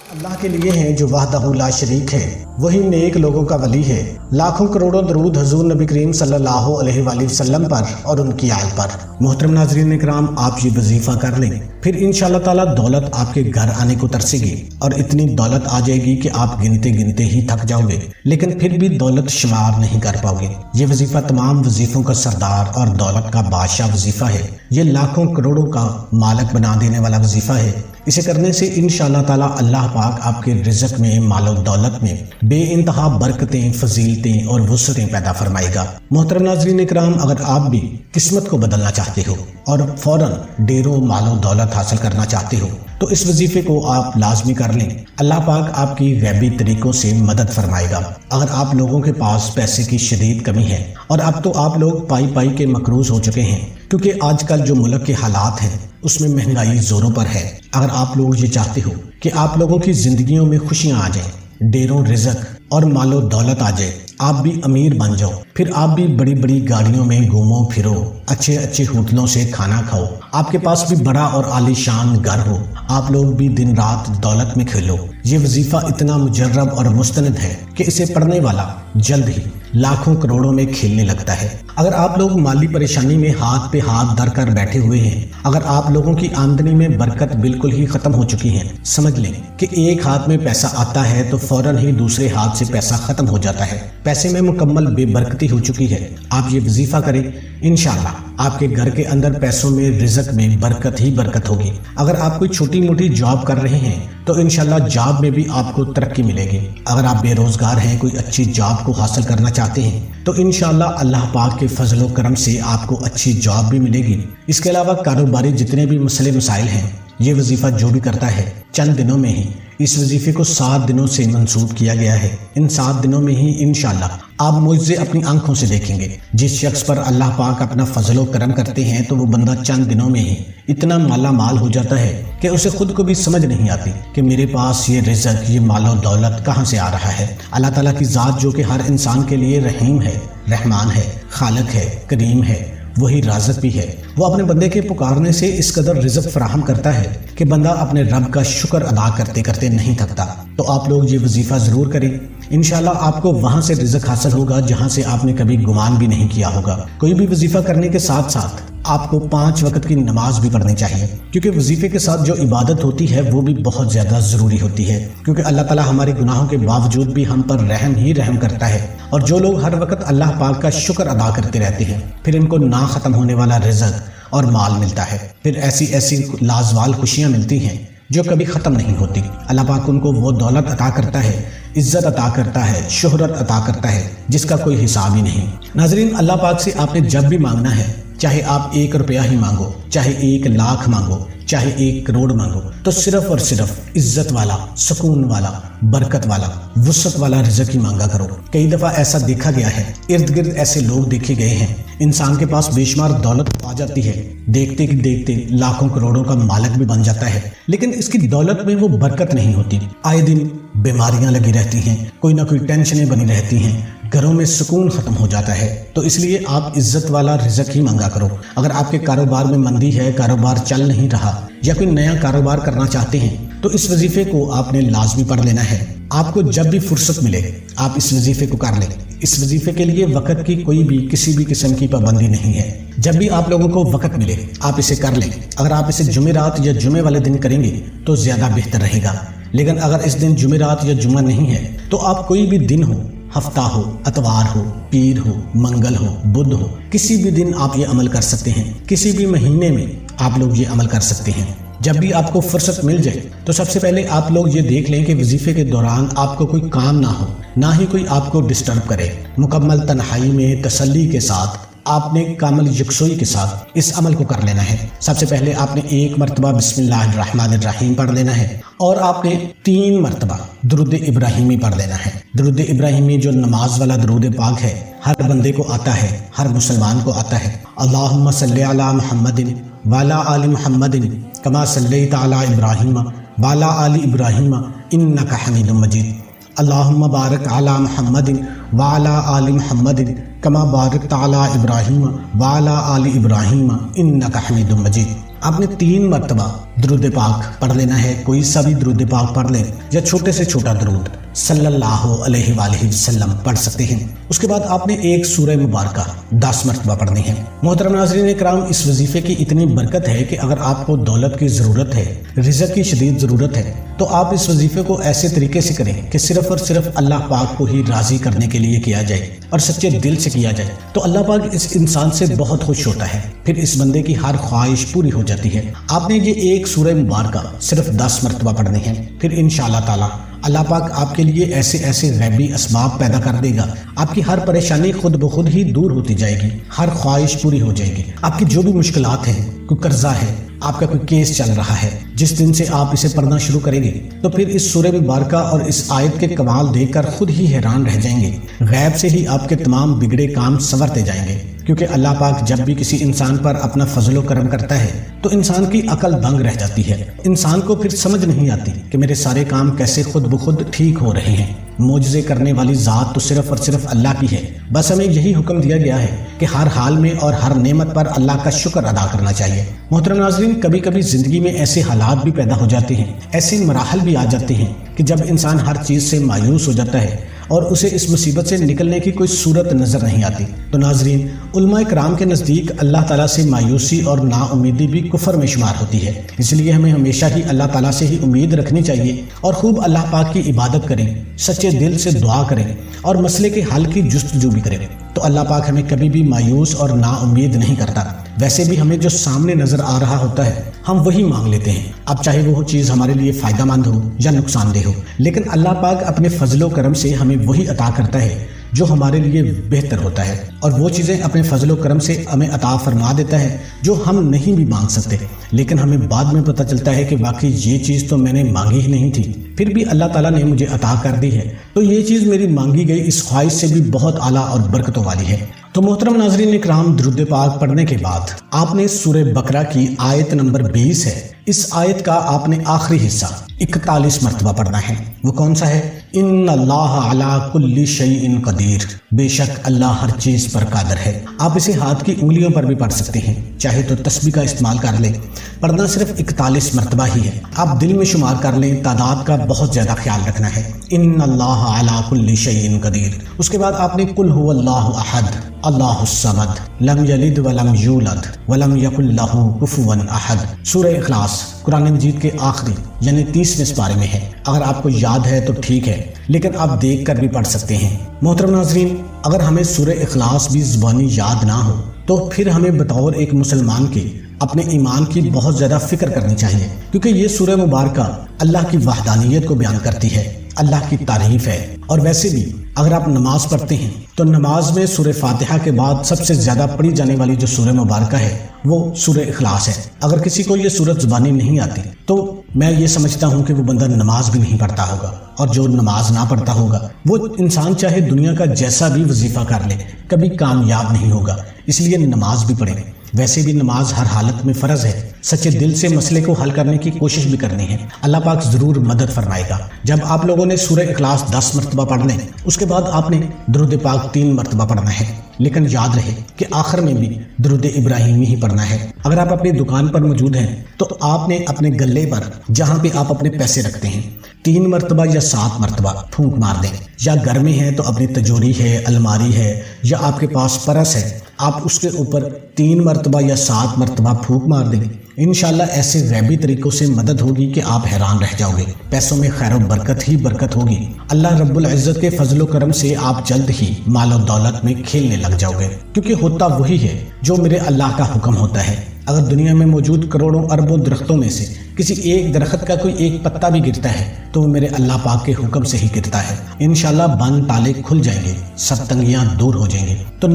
اللہ کے لیے ہیں جو وحدہ لا شریک ہے، وہی نیک لوگوں کا ولی ہے۔ لاکھوں کروڑوں درود حضور نبی کریم صلی اللہ علیہ وآلہ وسلم پر اور ان کی آل پر۔ محترم ناظرین اکرام، آپ یہ وظیفہ کر لیں، پھر انشاءاللہ تعالی دولت آپ کے گھر آنے کو ترسے گی، اور اتنی دولت آ جائے گی کہ آپ گنتے گنتے ہی تھک جاؤ گے، لیکن پھر بھی دولت شمار نہیں کر پاؤ گے۔ یہ وظیفہ تمام وظیفوں کا سردار اور دولت کا بادشاہ وظیفہ ہے۔ یہ لاکھوں کروڑوں کا مالک بنا دینے والا وظیفہ ہے۔ اسے کرنے سے انشاءاللہ تعالی اللہ پاک آپ کے رزق میں، مال و دولت میں بے انتہا برکتیں، فضیلتیں اور وسعتیں پیدا فرمائے گا۔ محترم ناظرین اکرام، اگر آپ بھی قسمت کو بدلنا چاہتے ہو اور فوراً ڈھیروں مال و دولت حاصل کرنا چاہتے ہو تو اس وظیفے کو آپ لازمی کر لیں۔ اللہ پاک آپ کی غیبی طریقوں سے مدد فرمائے گا۔ اگر آپ لوگوں کے پاس پیسے کی شدید کمی ہے، اور اب تو آپ لوگ پائی پائی کے مقروض ہو چکے ہیں، کیونکہ آج کل جو ملک کے حالات ہیں اس میں مہنگائی زوروں پر ہے۔ اگر آپ لوگ یہ چاہتے ہو کہ آپ لوگوں کی زندگیوں میں خوشیاں آ جائیں، ڈھیروں رزق اور مال و دولت آ جائے، آپ بھی امیر بن جاؤ، پھر آپ بھی بڑی بڑی گاڑیوں میں گھومو پھرو، اچھے اچھے ہوٹلوں سے کھانا کھاؤ، آپ کے پاس بھی بڑا اور عالی شان گھر ہو، آپ لوگ بھی دن رات دولت میں کھیلو، یہ وظیفہ اتنا مجرب اور مستند ہے کہ اسے پڑھنے والا جلد ہی لاکھوں کروڑوں میں کھیلنے لگتا ہے۔ اگر آپ لوگ مالی پریشانی میں ہاتھ پہ ہاتھ دھر کر بیٹھے ہوئے ہیں، اگر آپ لوگوں کی آمدنی میں برکت بالکل ہی ختم ہو چکی ہے، سمجھ لیں کہ ایک ہاتھ میں پیسہ آتا ہے تو فوراً ہی دوسرے ہاتھ سے پیسہ ختم ہو جاتا ہے، پیسے میں مکمل بے برکتی ہو چکی ہے، آپ یہ وظیفہ کریں، انشاءاللہ آپ کے گھر کے اندر پیسوں میں، رزق میں برکت ہی برکت ہوگی۔ اگر آپ کوئی چھوٹی موٹی جاب کر رہے ہیں تو انشاءاللہ جاب میں بھی آپ کو ترقی ملے گی۔ اگر آپ بے روزگار ہیں، کوئی اچھی جاب کو حاصل کرنا چاہتے ہیں تو انشاءاللہ اللہ پاک کے فضل و کرم سے آپ کو اچھی جاب بھی ملے گی۔ اس کے علاوہ کاروباری جتنے بھی مسئلے مسائل ہیں، یہ وظیفہ جو بھی کرتا ہے چند دنوں میں ہی، اس وظیفے کو 7 دنوں سے منسوخ کیا گیا ہے، ان 7 دنوں میں ہی انشاءاللہ آپ معجزے اپنی آنکھوں سے دیکھیں گے۔ جس شخص پر اللہ پاک اپنا فضل و کرم کرتے ہیں تو وہ بندہ چند دنوں میں ہی اتنا مالا مال ہو جاتا ہے کہ اسے خود کو بھی سمجھ نہیں آتی کہ میرے پاس یہ رزق، یہ مال و دولت کہاں سے آ رہا ہے۔ اللہ تعالیٰ کی ذات جو کہ ہر انسان کے لیے رحیم ہے، رحمان ہے، خالق ہے، کریم ہے، وہی رازق بھی ہے۔ وہ اپنے بندے کے پکارنے سے اس قدر رزق فراہم کرتا ہے کہ بندہ اپنے رب کا شکر ادا کرتے کرتے نہیں تھکتا۔ تو آپ لوگ یہ وظیفہ ضرور کریں، انشاءاللہ آپ کو وہاں سے رزق حاصل ہوگا جہاں سے آپ نے کبھی گمان بھی نہیں کیا ہوگا۔ کوئی بھی وظیفہ کرنے کے ساتھ ساتھ آپ کو 5 وقت کی نماز بھی پڑھنی چاہیے، کیونکہ وظیفے کے ساتھ جو عبادت ہوتی ہے وہ بھی بہت زیادہ ضروری ہوتی ہے، کیونکہ اللہ تعالیٰ ہمارے گناہوں کے باوجود بھی ہم پر رحم ہی رحم کرتا ہے۔ اور جو لوگ ہر وقت اللہ پاک کا شکر ادا کرتے رہتے ہیں، پھر ان کو نہ ختم ہونے والا رزق اور مال ملتا ہے، پھر ایسی لازوال خوشیاں ملتی ہیں جو کبھی ختم نہیں ہوتی۔ اللہ پاک ان کو وہ دولت عطا کرتا ہے، عزت عطا کرتا ہے، شہرت عطا کرتا ہے جس کا کوئی حساب ہی نہیں۔ ناظرین، اللہ پاک سے آپ نے جب بھی مانگنا ہے، چاہے آپ 1 روپیہ ہی مانگو، چاہے 1 لاکھ مانگو، چاہے 1 کروڑ مانگو، تو صرف اور صرف عزت والا، سکون والا، برکت والا، وسعت والا رزق ہی مانگا کرو۔ کئی دفعہ ایسا دیکھا گیا ہے، ارد گرد ایسے لوگ دیکھے گئے ہیں، انسان کے پاس بے شمار دولت آ جاتی ہے، دیکھتے دیکھتے لاکھوں کروڑوں کا مالک بھی بن جاتا ہے، لیکن اس کی دولت میں وہ برکت نہیں ہوتی۔ آئے دن بیماریاں لگی رہتی ہیں، کوئی نہ کوئی ٹینشنیں بنی رہتی ہیں، گھروں میں سکون ختم ہو جاتا ہے۔ تو اس لیے آپ عزت والا رزق ہی مانگا کرو۔ اگر آپ کے کاروبار میں مندی ہے، کاروبار چل نہیں رہا، یا کوئی نیا کاروبار کرنا چاہتے ہیں تو اس وظیفے کو آپ نے لازمی پڑھ لینا ہے۔ آپ کو جب بھی فرصت ملے آپ اس وظیفے کو کر لیں۔ اس وظیفے کے لیے وقت کی کوئی بھی کسی بھی قسم کی پابندی نہیں ہے، جب بھی آپ لوگوں کو وقت ملے آپ اسے کر لیں۔ اگر آپ اسے جمعرات یا جمعے والے دن کریں گے تو زیادہ بہتر رہے گا، لیکن اگر اس دن جمعرات یا جمعہ نہیں ہے تو آپ کوئی بھی دن ہو، ہفتہ ہو، اتوار ہو، پیر ہو، منگل ہو، بدھ ہو، کسی بھی دن آپ یہ عمل کر سکتے ہیں، کسی بھی مہینے میں آپ لوگ یہ عمل کر سکتے ہیں۔ جب بھی آپ کو فرصت مل جائے تو سب سے پہلے آپ لوگ یہ دیکھ لیں کہ وظیفے کے دوران آپ کو کوئی کام نہ ہو، نہ ہی کوئی آپ کو ڈسٹرب کرے۔ مکمل تنہائی میں تسلی کے ساتھ آپ نے کامل یکسوئی کے ساتھ اس عمل کو کر لینا ہے۔ سب سے پہلے آپ نے 1 مرتبہ بسم اللہ الرحمن الرحیم پڑھ لینا ہے، اور آپ نے 3 مرتبہ درود ابراہیمی پڑھ لینا ہے۔ درود ابراہیمی جو نماز والا درود پاک ہے، ہر بندے کو آتا ہے، ہر مسلمان کو آتا ہے۔ اللہم صلی علی محمد وعلی آل محمد کما صلیت علی ابراہیم وعلی آل ابراہیم انک حمید مجید۔ اللہم بارک علی محمد وعلی آل محمد کما بارکت علی ابراہیم وعلی آل ابراہیم انک حمید مجید۔ آپ نے 3 مرتبہ درود پاک پڑھ لینا ہے، کوئی سا بھی درود پاک پڑھ لیں یا چھوٹے سے چھوٹا درود صلی اللہ علیہ وآلہ وسلم پڑھ سکتے ہیں۔ اس کے بعد آپ نے ایک سورہ مبارکہ 10 مرتبہ پڑھنی ہے۔ محترم ناظرین کرام، اس وظیفے کی اتنی برکت ہے کہ اگر آپ کو دولت کی ضرورت ہے، رزق کی شدید ضرورت ہے، تو آپ اس وظیفے کو ایسے طریقے سے کریں کہ صرف اور صرف اللہ پاک کو ہی راضی کرنے کے لیے کیا جائے اور سچے دل سے کیا جائے، تو اللہ پاک اس انسان سے بہت خوش ہوتا ہے، پھر اس بندے کی ہر خواہش پوری ہو جاتی ہے۔ آپ نے یہ ایک سورہ مبارکہ صرف 10 مرتبہ پڑھنی ہے، پھر انشاءاللہ تعالی اللہ پاک آپ کے لیے ایسے ایسے غیبی اسباب پیدا کر دے گا، آپ کی ہر پریشانی خود بخود ہی دور ہوتی جائے گی، ہر خواہش پوری ہو جائے گی۔ آپ کی جو بھی مشکلات ہیں، کوئی قرضہ ہے، آپ کا کوئی کیس چل رہا ہے، جس دن سے آپ اسے پڑھنا شروع کریں گے تو پھر اس سورہ مبارکہ اور اس آیت کے کمال دیکھ کر خود ہی حیران رہ جائیں گے۔ غیب سے ہی آپ کے تمام بگڑے کام سنورتے جائیں گے، کیونکہ اللہ پاک جب بھی کسی انسان پر اپنا فضل و کرم کرتا ہے تو انسان کی عقل دنگ رہ جاتی ہے، انسان کو پھر سمجھ نہیں آتی کہ میرے سارے کام کیسے خود بخود ٹھیک ہو رہے ہیں۔ معجزے کرنے والی ذات تو صرف اور صرف اللہ کی ہے، بس ہمیں یہی حکم دیا گیا ہے کہ ہر حال میں اور ہر نعمت پر اللہ کا شکر ادا کرنا چاہیے۔ محترم ناظرین، کبھی کبھی زندگی میں ایسے حالات بھی پیدا ہو جاتے ہیں، ایسے مراحل بھی آ جاتے ہیں کہ جب انسان ہر چیز سے مایوس ہو جاتا ہے اور اسے اس مصیبت سے نکلنے کی کوئی صورت نظر نہیں آتی۔ تو ناظرین، علماء کرام کے نزدیک اللہ تعالیٰ سے مایوسی اور نا امیدی بھی کفر میں شمار ہوتی ہے، اس لیے ہمیں ہمیشہ ہی اللہ تعالیٰ سے ہی امید رکھنی چاہیے اور خوب اللہ پاک کی عبادت کریں، سچے دل سے دعا کریں اور مسئلے کے حل کی جستجو بھی کریں، تو اللہ پاک ہمیں کبھی بھی مایوس اور نا امید نہیں کرتا۔ ویسے بھی ہمیں جو سامنے نظر آ رہا ہوتا ہے ہم وہی مانگ لیتے ہیں، اب چاہے وہ چیز ہمارے لیے فائدہ مند ہو یا نقصان دہ ہو، لیکن اللہ پاک اپنے فضل و کرم سے ہمیں وہی عطا کرتا ہے جو ہمارے لیے بہتر ہوتا ہے، اور وہ چیزیں اپنے فضل و کرم سے ہمیں عطا فرما دیتا ہے جو ہم نہیں بھی مانگ سکتے، لیکن ہمیں بعد میں پتہ چلتا ہے کہ واقعی یہ چیز تو میں نے مانگی ہی نہیں تھی، پھر بھی اللہ تعالیٰ نے مجھے عطا کر دی ہے، تو یہ چیز میری مانگی گئی اس خواہش سے بھی بہت اعلیٰ اور برکتوں والی ہے۔ تو محترم ناظرین اکرام، درود پاک پڑھنے کے بعد آپ نے سورہ بقرہ کی آیت نمبر 20 ہے، اس آیت کا آپ نے آخری حصہ 41 مرتبہ پڑھنا ہے۔ وہ کون سا ہے؟ ان اللہ علی کل شیء قدیر، بے شک اللہ ہر چیز پر قادر ہے۔ آپ اسے ہاتھ کی انگلیوں پر بھی پڑھ سکتے ہیں، چاہے تو تسبیح کا استعمال کر لیں، پڑھنا صرف 41 مرتبہ ہی ہے، آپ دل میں شمار کر لیں، تعداد کا بہت زیادہ خیال رکھنا ہے۔ ان اللہ علی کل شیء قدیر۔ اس کے بعد آپ نے قل هو اللہ احد اللہ الصمد لم یلد ولم یولد ولم یکن لہ کفوا احد، سورہ اخلاص قرآن مجید کے آخری یعنی 30ویں سپارے میں ہے۔ اگر آپ کو یاد ہے تو ٹھیک ہے، لیکن آپ دیکھ کر بھی پڑھ سکتے ہیں۔ محترم ناظرین، اگر ہمیں سورہ اخلاص بھی زبانی یاد نہ ہو تو پھر ہمیں بطور ایک مسلمان کے اپنے ایمان کی بہت زیادہ فکر کرنی چاہیے، کیونکہ یہ سورہ مبارکہ اللہ کی وحدانیت کو بیان کرتی ہے، اللہ کی تعریف ہے۔ اور ویسے بھی اگر آپ نماز پڑھتے ہیں تو نماز میں سورہ فاتحہ کے بعد سب سے زیادہ پڑھی جانے والی جو سورہ مبارکہ ہے وہ سورہ اخلاص ہے۔ اگر کسی کو یہ سورت زبانی نہیں آتی تو میں یہ سمجھتا ہوں کہ وہ بندہ نماز بھی نہیں پڑھتا ہوگا، اور جو نماز نہ پڑھتا ہوگا وہ انسان چاہے دنیا کا جیسا بھی وظیفہ کر لے کبھی کامیاب نہیں ہوگا، اس لیے نماز بھی پڑھیں۔ ویسے بھی نماز ہر حالت میں فرض ہے، سچے دل سے مسئلے کو حل کرنے کی کوشش بھی کرنی ہے، اللہ پاک ضرور مدد فرمائے گا۔ جب آپ لوگوں نے سورہ اخلاص 10 مرتبہ پڑھ لیں، اس کے بعد آپ نے درود پاک 3 مرتبہ پڑھنا ہے، لیکن یاد رہے کہ آخر میں بھی درود ابراہیمی ہی پڑھنا ہے۔ اگر آپ اپنی دکان پر موجود ہیں تو آپ نے اپنے گلے پر جہاں پہ آپ اپنے پیسے رکھتے ہیں 3 مرتبہ یا 7 مرتبہ پھونک مار دیں، یا گھر میں ہے تو اپنی تجوری ہے، الماری ہے، یا آپ کے پاس پرس ہے، آپ اس کے اوپر 3 مرتبہ یا 7 مرتبہ پھونک مار دیں۔ انشاءاللہ ایسے غیبی طریقوں سے مدد ہوگی کہ آپ حیران رہ جاؤ گے، پیسوں میں خیر و برکت ہی برکت ہوگی، اللہ رب العزت کے فضل و کرم سے آپ جلد ہی مال و دولت میں کھیلنے لگ جاؤ گے، کیونکہ ہوتا وہی ہے جو میرے اللہ کا حکم ہوتا ہے۔ اگر دنیا میں موجود کروڑوں اربوں درختوں میں سے کسی ایک درخت کا کوئی ایک پتا بھی گرتا ہے تو وہ میرے اللہ پاک کے حکم سے ہی گرتا ہے۔ انشاءاللہ بند تالے کھل جائیں گے، سب تنگیاں دور ہو جائیں گے۔ تو